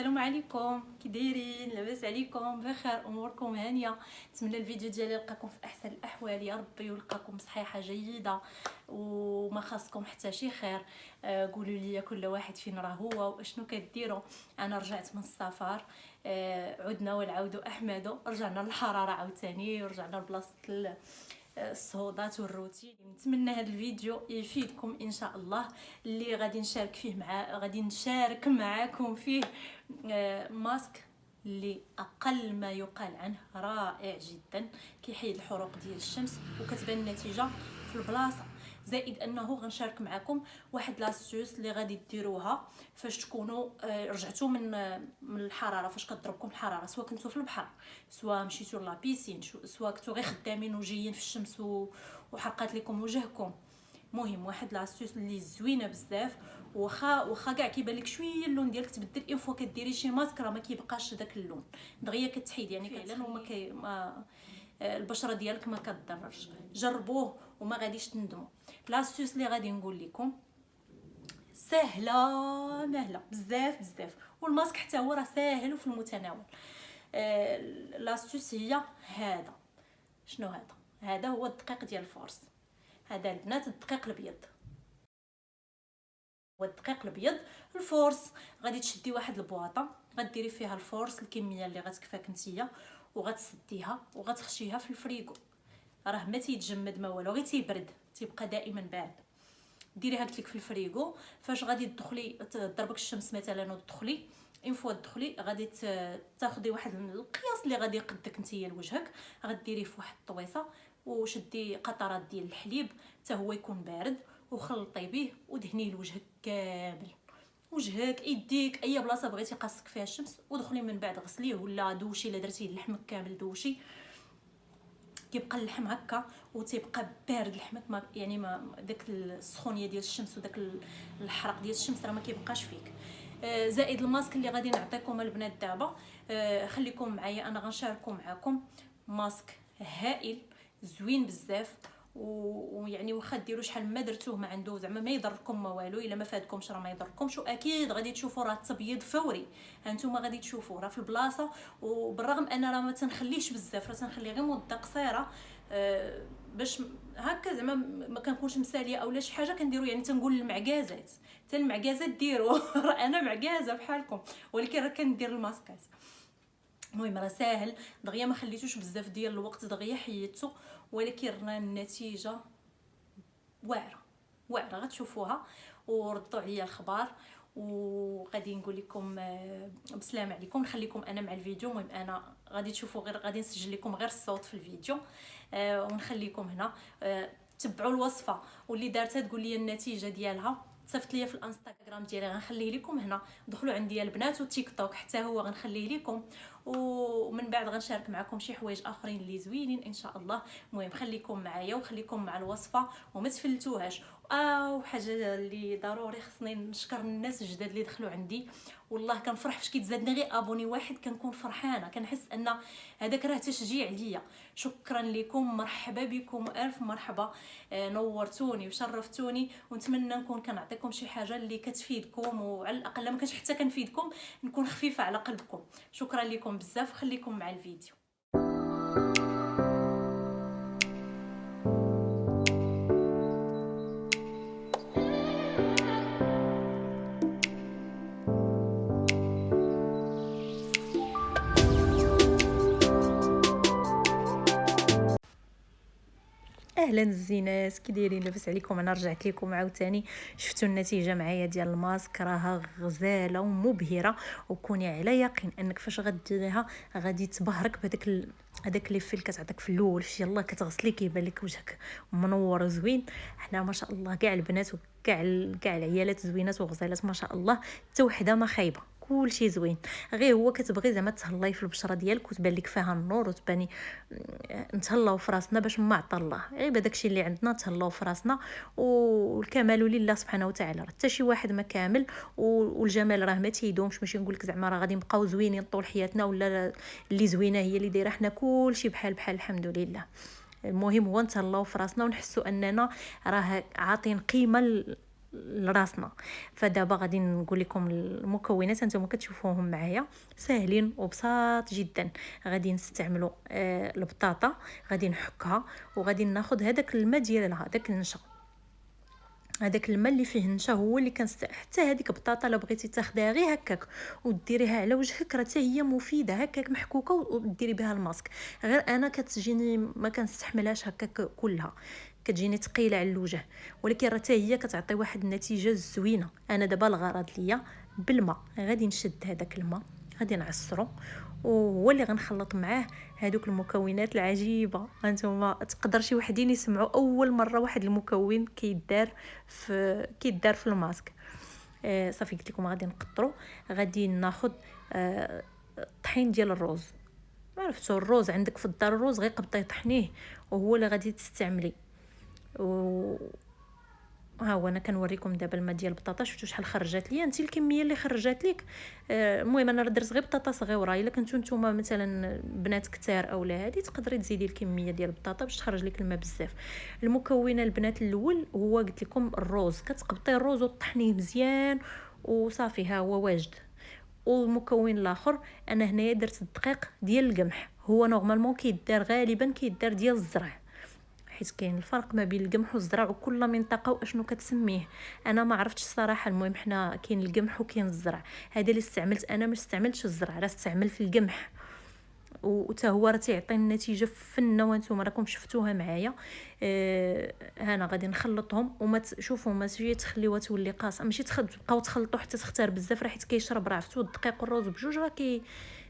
السلام عليكم، كي دايرين؟ لاباس عليكم؟ بخير؟ اموركم هانيه؟ نتمنى الفيديو ديالي يلقاكم في احسن الاحوال يا ربي، ويلقاكم بصحيحه جيده وما خاصكم حتى شي خير. قولوا لي كل واحد فين راه هو واشنو كديروا. انا رجعت من السفر، عدنا والعود احمد، رجعنا للحراره عاوتاني ورجعنا لبلاصه الصهودات والروتين. نتمنى هذا الفيديو يفيدكم ان شاء الله. اللي غادي نشارك معاكم فيه ماسك اللي اقل ما يقال عنه رائع جدا، كيحيد الحروق ديال الشمس وكتبان النتيجه في البلاصه. زائد انه غنشارك معكم واحد لاستوس اللي غادي ديروها فاش تكونوا رجعتوا من الحراره، فاش كضربكم الحراره، سواء كنتوا في البحر، سواء مشيتوا لا بيسين، سواء كنتوا غير خدامين وجايين في الشمس وحرقات لكم وجهكم. مهم واحد لاستوس اللي زوينه بزاف، واخا كاع كيبان لك شويه اللون ديالك تبدل، اون فوا كديري شي ماسك راه ما كيبقاش داك اللون دغيا كتحيد، يعني فعلا ما البشره ديالك ما كتضررش. جربوه وما غاديش تندموا. لاستوس اللي غادي نقول لكم سهله مهله بزاف، والماسك حتى هو راه ساهل وفي المتناول. لاستوس هي هذا. شنو هذا هو الدقيق ديال الفورس. هذا البنات الدقيق الابيض، والدقيق الابيض الفورس. غادي تشدي واحد البواطه، غديري فيها الفورس الكميه اللي غتكفاك نتيا، وغتسديها وغتخشيها في الفريغو. راه ما تيتجمد ما والو، غير تيبرد، تيبقى دائما بارد. ديريها قلت لك في الفريغو. فاش غادي تدخلي تضربك الشمس مثلا وتدخلي، اون فوا تدخلي غادي تاخدي واحد القياس اللي غادي يقدك نتيا لوجهك، غديريه في واحد الطويصه وشدي قطرات ديال الحليب حتى هو يكون بارد، وخلطي به ودهنيه لوجهك كامل، وجهك يديك اي بلاصه بغيتي قاصك فيها الشمس، ودخلي من بعد غسليه ولا دوشي الا درتيه لحمك كامل دوشي. كيبقى اللحم هكا وتيبقى بارد لحمك، ما يعني ما داك السخونيه ديال الشمس وداك الحرق ديال الشمس راه ما كيبقاش فيك. زائد الماسك اللي غادي نعطيكم البنات دابا، خليكم معايا، انا غنشاركو معكم ماسك هائل زوين بزاف، ويعني واخا ديروا شحال ما درتوه ما عنده زعما ما يضركم ما والو. الا ما فادكمش راه ما يضركمش، واكيد غادي تشوفوا راه التبييض فوري. هانتوما غادي تشوفوا راه في البلاصه، وبالرغم ان راه ما تنخليش بزاف، راه تنخلي غير مده قصيره باش هكا زعما ما كنكونش مساليه اولا شي حاجه كنديروا، يعني تنقول المعكازات، حتى المعكازات ديروا راه انا معكازه بحالكم، ولكن راه كندير الماسكات. المهم راه ساهل دغيا، ما خليتوش بزاف ديال الوقت، دغيا حيدته، ولكن راه النتيجه واعره غتشوفوها وردوا عليا الخبار. وغادي نقول لكم بسلام عليكم، نخليكم انا مع الفيديو. المهم انا غادي تشوفوا غير، غادي نسجل لكم غير الصوت في الفيديو، ونخليكم هنا تبعوا الوصفه، واللي دارتها تقول لي النتيجه ديالها صيفط ليا في الانستغرام ديالي، غنخليه لكم هنا. دخلوا عندي البنات والتيك توك حتى هو غنخليه لكم، ومن بعد غنشارك معكم شي حوايج اخرين اللي زوينين ان شاء الله. المهم خليكم معايا وخليكم مع الوصفه وما تفلتوهاش. وحاجه اللي ضروري خصني نشكر الناس الجداد اللي دخلوا عندي، والله كنفرح فاش كيتزادني غير ابوني واحد، كنكون فرحانه، كنحس ان هذاك راه تشجيع ليا. شكرا لكم، مرحبا بكم، الف مرحبا. نورتوني وشرفتوني، ونتمنى نكون كنعطيكم شي حاجه اللي كتفيدكم، وعلى الاقل ما كانش حتى كنفيدكم نكون خفيفه على قلبكم. شكرا لكم بزاف، خليكم مع الفيديو. اهلا الزينات، كي دايرين؟ لاباس عليكم؟ انا رجعت لكم عاوتاني. شفتوا النتيجه معايا ديال الماسك، راها غزاله ومبهره، وكوني على يقين انك فاش غديريها غادي تبهرك بهذاك هذاك لي فيل كتعطيك في الاول، فاش يلاه كتغسلي كيبان لك وجهك منور وزوين. حنا ما شاء الله كاع البنات وكاع العيالات زوينات وغزالات ما شاء الله، حتى وحده ما خايبه، كلشي زوين. غير هو كتبغي زعما تهلاي في البشره ديالك وتبان لك فيها النور، وتباني نتهلاو في راسنا باش ما عطى الله، غير بداكشي اللي عندنا نتهلاو في راسنا، والكمال لله سبحانه وتعالى. حتى شي واحد ما كامل، والجمال راه ما تيدومش. ماشي نقول لك زعما راه غادي نبقاو زوينين طول حياتنا، ولا اللي زوينه هي اللي دايره. حنا كلشي بحال الحمد لله. المهم هو نتهلاو في راسنا ونحسوا اننا راه عاطين قيمه لراسنا. فدابا غادي نقول لكم المكونات انتم كتشوفوهم معايا ساهلين وبساط جدا. غادي نستعملوا البطاطا، غادي نحكها وغادي ناخذ هذاك الماء ديالها، داك النشا، هذاك الماء اللي فيه النشا هو اللي حتى هذيك البطاطا لا بغيتي تاخديها غير هكاك وديريها على وجهك راه حتى هي مفيده هكاك محكوكه وديري بها الماسك. غير انا كتجيني ما كنستحملهاش هكاك كلها، كتجيني ثقيله على الوجه، ولكن راه حتى هي كتعطي واحد النتيجه زوينه. انا دابا الغرض ليا بالماء، غادي نشد هذاك الماء غادي نعصرو وهو اللي غنخلط معاه هذوك المكونات العجيبه. هانتوما تقدر شي وحدين يسمعوا اول مره واحد المكون كيدار في الماسك. صافي قلت لكم غادي نقطروا. غادي ناخذ طحين ديال الروز، ما عرفتو الروز عندك في الدار، الروز غير قبطيه طحنيه وهو اللي غادي تستعملي. ها هو انا كنوريكم دابا الماء ديال البطاطا، شفتوا شحال خرجات ليا، انت الكميه اللي خرجات لك. المهم انا درت غير بطاطا صغيره، الا كنتو نتوما مثلا بنات كثار اولا هذه تقدري تزيدي الكميه ديال البطاطا باش تخرج لك الماء بزاف. المكون البنات الاول هو قلت لكم الروز، كتقبطي الروز وطحنيه مزيان وصافي ها هو واجد. والمكون الاخر انا هنايا درت الدقيق ديال القمح، هو نورمالمون كيدار غالبا كيدار ديال الزرع، حيت كاين الفرق ما بين القمح والزرع وكل منطقه واشنو كتسميه. انا ما عرفتش الصراحه. المهم حنا كاين القمح وكاين الزرع، هذا اللي استعملت انا، ما استعملتش الزرع، راه استعملت القمح وتا هو راه تيعطي النتيجه فنه وانتم راكم شفتوها معايا. هنا غادي نخلطهم وما شوفوا ماشي تخليوها تولي قاصه، ماشي تبقاو تخلطوا حتى تختار بزاف، راه حيت كيشرب، راه عرفتوا الدقيق والروز بجوج راه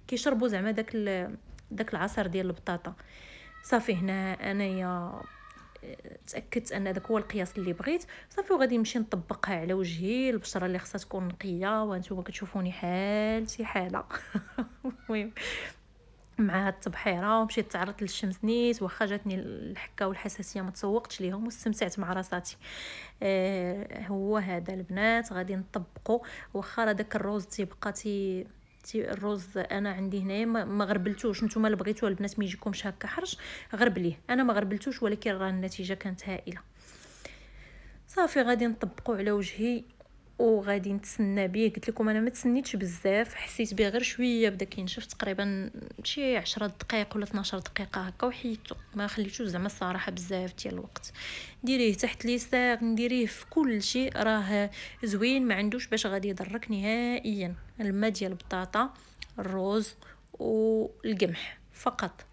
كيشربوا زعما داك العصير ديال البطاطا. صافي هنا انايا تاكدت ان داك هو القياس اللي بغيت. صافي وغادي نمشي نطبقها على وجهي، البشره اللي خصها تكون نقيه وانتم كتشوفوني حالتي حاله. المهم مع هاد التبحيره ومشيت تعرضت للشمس نيت، واخا جاتني الحكه والحساسيه ما تسوقتش ليهم واستمتعت مع راساتي. هو هذا البنات غادي نطبقوا. واخا راه داك الروز تيبقى الروز انا عندي هنايا ما غربلتوش، نتوما اللي بغيتوه البنات ما يجيكمش هكا حرش غربليه، انا ما غربلتوش ولكن راه النتيجه كانت هائله. صافي غادي نطبقوا على وجهي وغادي نتسنى به. قلت لكم انا ما تسنيتش بزاف، حسيت به غير شويه بدا كينشف، تقريبا شي 10 دقائق ولا 12 دقيقه هكا وحيدته، ما خليتوش زعما الصراحه بزاف ديال الوقت. ديريه تحت ليساغ، نديريه في كل شيء، راه زوين ما عندوش باش غادي يضرك نهائيا. الماء ديال البطاطا، الروز والقمح فقط.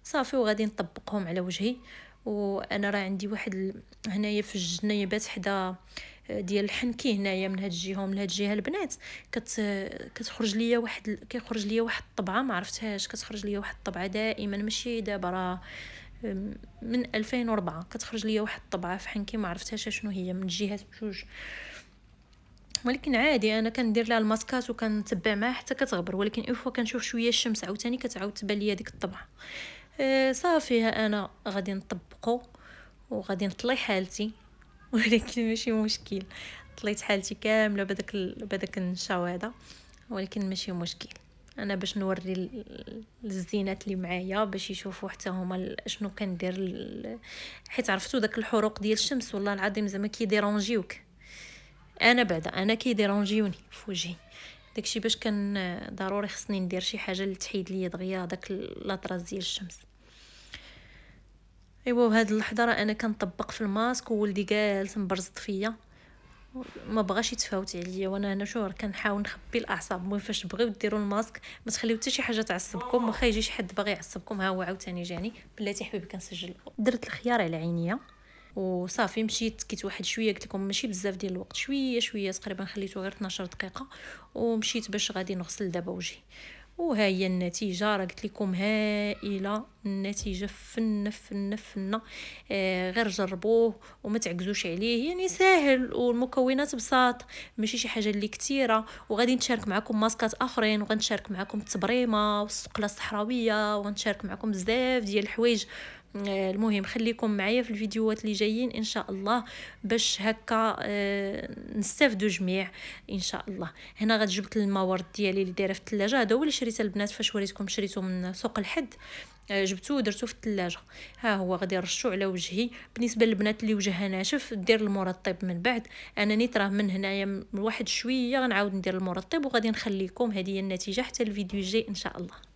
صافي وغادي نطبقهم على وجهي. وانا راه عندي واحد هنايا في الجنيبات حدا ديال الحنكي هنايا من هاد الجهه ومن هاد الجهه البنات كتخرج ليا كيخرج ليا واحد الطبعه ما عرفتهاش، كتخرج ليا واحد الطبعه دائما، ماشي دابا، راه من 2004 كتخرج ليا واحد الطبعه في حنكي ما عرفتهاش شنو هي، من الجهات بجوج، ولكن عادي انا كندير لها الماسكات وكنتبع معها حتى كتغبر، ولكن اون فوا كنشوف شويه الشمس عاوتاني كتعاود تبان ليا ديك الطبعه. صافي انا غادي نطبقو وغادي نطلي حالتي. ولكن ماشي مشكل، طليت حالتي كامله بداك النشاو هذا، ولكن ماشي مشكل. انا باش نوري الزينات اللي معايا باش يشوفوا حتى هما شنو كندير حيت عرفتوا داك الحروق ديال الشمس والله العظيم زعما كيديرونجيوك. انا بعدا انا كيديرونجيوني في وجهي، داكشي باش كان ضروري خصني ندير شي حاجه اللي تحيد ليا دغيا داك لاطراز ديال الشمس. ايوا بهاد اللحظه راه انا كنطبق في الماسك وولدي جالس مبرزط فيا ما بغاش يتفاوت عليا، وانا هنا شهور كنحاول نخبي الاعصاب. المهم فاش تبغيو ديروا الماسك ما تخليو حتى شي حاجه تعصبكم، واخا يجي شي حد باغي يعصبكم. ها هو عاوتاني جاني بلاتي حبيبي كنسجل. درت الخيار على عينيا وصافي مشيت كيت واحد شويه، قلت لكم ماشي بزاف ديال الوقت، شويه تقريبا خليته غير 12 دقيقه ومشيت باش غادي نغسل دابا وجهي. وها هي النتيجه، راه قلت لكم هائله النتيجه، فنه. غير جربوه وما تعكزوش عليه، يعني ساهل والمكونات بساط، ماشي شي حاجه اللي كثيره. وغادي نشارك معكم ماسكات اخرين، وغنشارك معكم التبريمه والسقله الصحراويه، وغنشارك معكم بزاف ديال الحوايج المهم خليكم معايا في الفيديوهات اللي جايين ان شاء الله باش هكا نستافدوا جميع ان شاء الله. هنا غتجبت الموارد ديالي اللي دايره في الثلاجه، هذا هو اللي شريته البنات فاش وريتكم شريته من سوق الحد، جبتو ودرتو في الثلاجه. ها هو غادي نرشو على وجهي. بالنسبه للبنات اللي وجهها ناشف دير المرطب من بعد، انا نيت راه من هنايا واحد شويه غنعاود ندير المرطب وغادي نخليكم. هذه هي النتيجه حتى الفيديو الجاي ان شاء الله.